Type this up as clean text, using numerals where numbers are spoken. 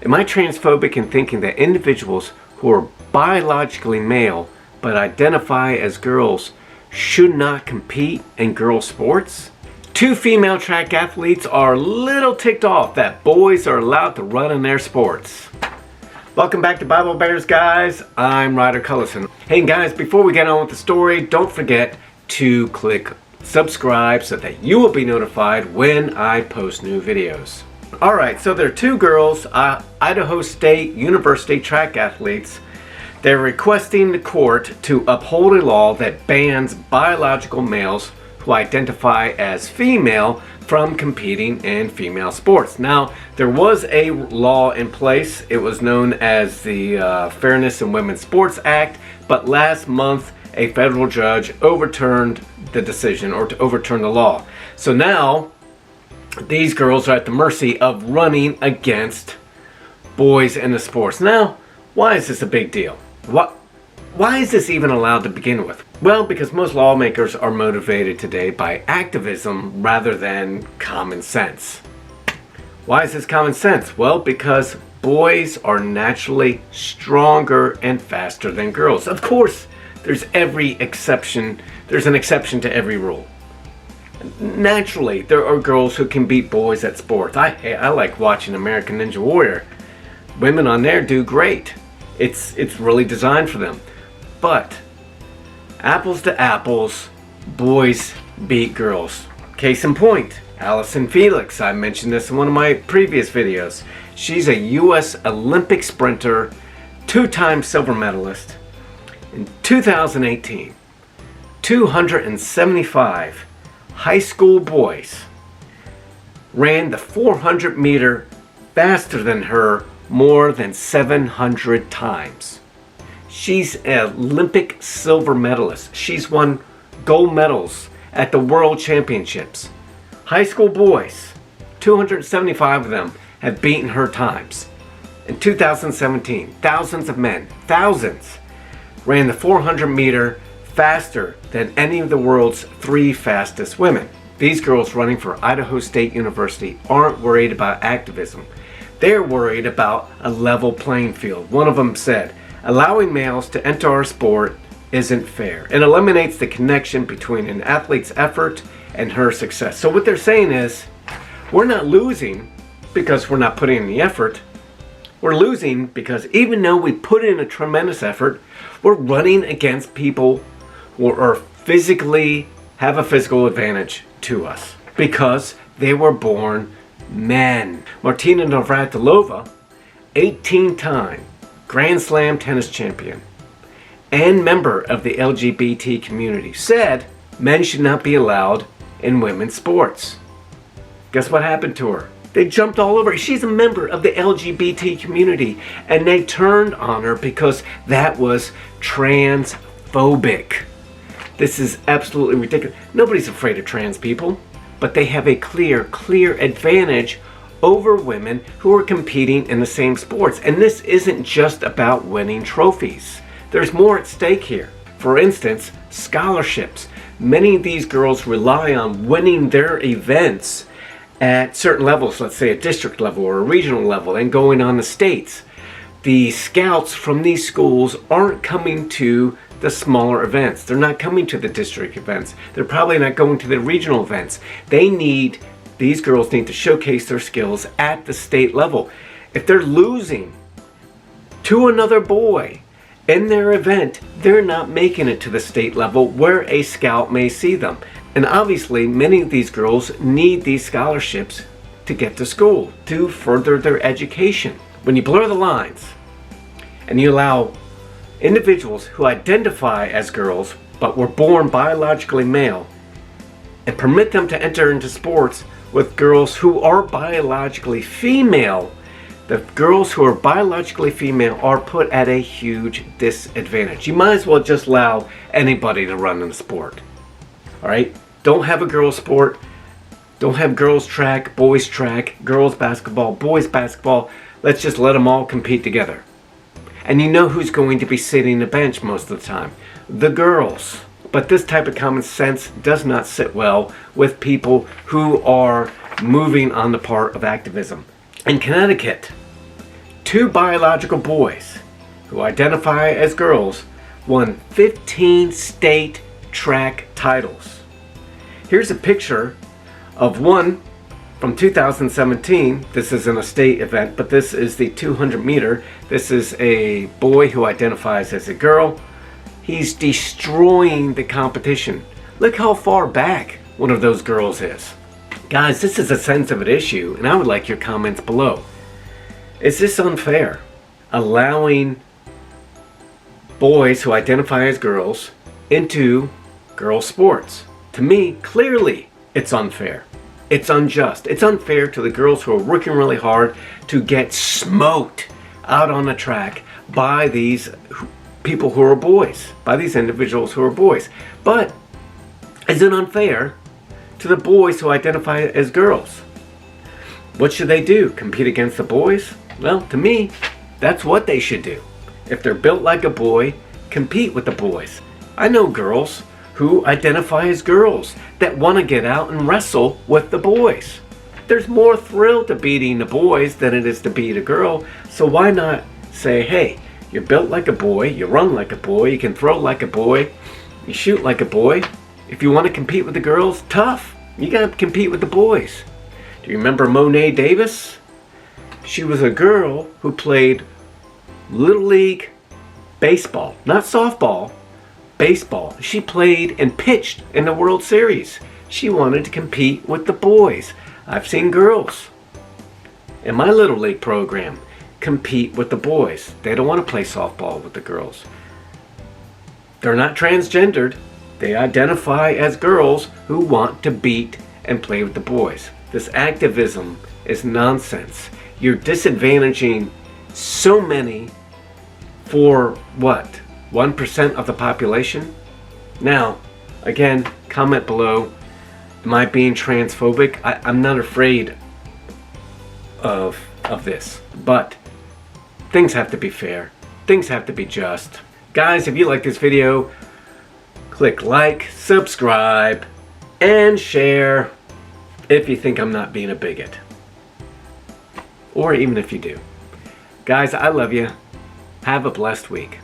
Am I transphobic in thinking that individuals who are biologically male but identify as girls should not compete in girl sports? Two female track athletes are a little ticked off that boys are allowed to run in their sports. Welcome back to Bible Bears, guys. I'm Ryder Cullison. Hey guys, before we get on with the story, don't forget to click subscribe so that you will be notified when I post new videos. Alright, so there are two girls, Idaho State University track athletes. They're requesting the court to uphold a law that bans biological males who identify as female from competing in female sports. Now, there was a law in place. It was known as the Fairness in Women's Sports Act, but last month a federal judge overturned the decision, or to overturn the law. So now these girls are at the mercy of running against boys in the sports. Now, why is this a big deal? Why is this even allowed to begin with? Well, because most lawmakers are motivated today by activism rather than common sense. Why is this common sense? Well, because boys are naturally stronger and faster than girls. Of course, there's an exception to every rule. Naturally, there are girls who can beat boys at sports. I like watching American Ninja Warrior. Women on there do great. It's really designed for them. But apples to apples, boys beat girls. Case in point, Allison Felix. I mentioned this in one of my previous videos. She's a U.S. Olympic sprinter, two-time silver medalist. In 2018, 275 high school boys ran the 400 meter faster than her more than 700 times. She's an Olympic silver medalist. She's won gold medals at the World Championships. High school boys, 275 of them, have beaten her times. In 2017, thousands of men, thousands, ran the 400 meter faster than any of the world's 3 fastest women. These girls running for Idaho State University aren't worried about activism. They're worried about a level playing field. One of them said, "Allowing males to enter our sport isn't fair. It eliminates the connection between an athlete's effort and her success." So what they're saying is, we're not losing because we're not putting in the effort. We're losing because even though we put in a tremendous effort, we're running against people who have a physical advantage to us because they were born men. Martina Navratilova, 18-time Grand Slam tennis champion and member of the LGBT community, said men should not be allowed in women's sports. Guess what happened to her? They jumped all over her. She's a member of the LGBT community, and they turned on her because that was transphobic. This is absolutely ridiculous. Nobody's afraid of trans people, but they have a clear advantage over women who are competing in the same sports. And this isn't just about winning trophies. There's more at stake here. For instance, scholarships. Many of these girls rely on winning their events at certain levels, let's say a district level or a regional level, and going on the states. The scouts from these schools aren't coming to the smaller events. They're not coming to the district events. They're probably not going to the regional events. These girls need to showcase their skills at the state level. If they're losing to another boy in their event, they're not making it to the state level where a scout may see them. And obviously, many of these girls need these scholarships to get to school, to further their education. When you blur the lines and you allow individuals who identify as girls but were born biologically male and permit them to enter into sports with girls who are biologically female, the girls who are biologically female are put at a huge disadvantage. You might as well just allow anybody to run in the sport. Alright? Don't have a girls sport. Don't have girls track, boys track, girls basketball, boys basketball. Let's just let them all compete together. And you know who's going to be sitting the bench most of the time? The girls. But this type of common sense does not sit well with people who are moving on the part of activism. In Connecticut, 2 biological boys who identify as girls won 15 state track titles. Here's a picture of one from 2017. This isn't a state event, but this is the 200 meter. This is a boy who identifies as a girl. He's destroying the competition. Look how far back one of those girls is. Guys, this is a sensitive issue, and I would like your comments below. Is this unfair? Allowing boys who identify as girls into girl sports? To me, clearly, it's unfair. It's unjust. It's unfair to the girls who are working really hard to get smoked out on the track by these people who are boys, by these individuals who are boys. But is it unfair to the boys who identify as girls? What should they do? Compete against the boys? Well, to me, that's what they should do. If they're built like a boy, compete with the boys. I know girls who identify as girls that want to get out and wrestle with the boys. There's more thrill to beating the boys than it is to beat a girl, so why not say, hey, you're built like a boy, you run like a boy, you can throw like a boy, you shoot like a boy. If you want to compete with the girls, tough. You got to compete with the boys. Do you remember Monet Davis? She was a girl who played Little League baseball, not softball, baseball. She played and pitched in the World Series. She wanted to compete with the boys. I've seen girls in my Little League program compete with the boys. They don't want to play softball with the girls. They're not transgendered. They identify as girls who want to beat and play with the boys. This activism is nonsense. You're disadvantaging so many for what? 1% of the population? Now, again, comment below. Am I being transphobic? I'm not afraid of this, but things have to be fair. Things have to be just. Guys, if you like this video, click like, subscribe, and share if you think I'm not being a bigot. Or even if you do. Guys, I love you. Have a blessed week.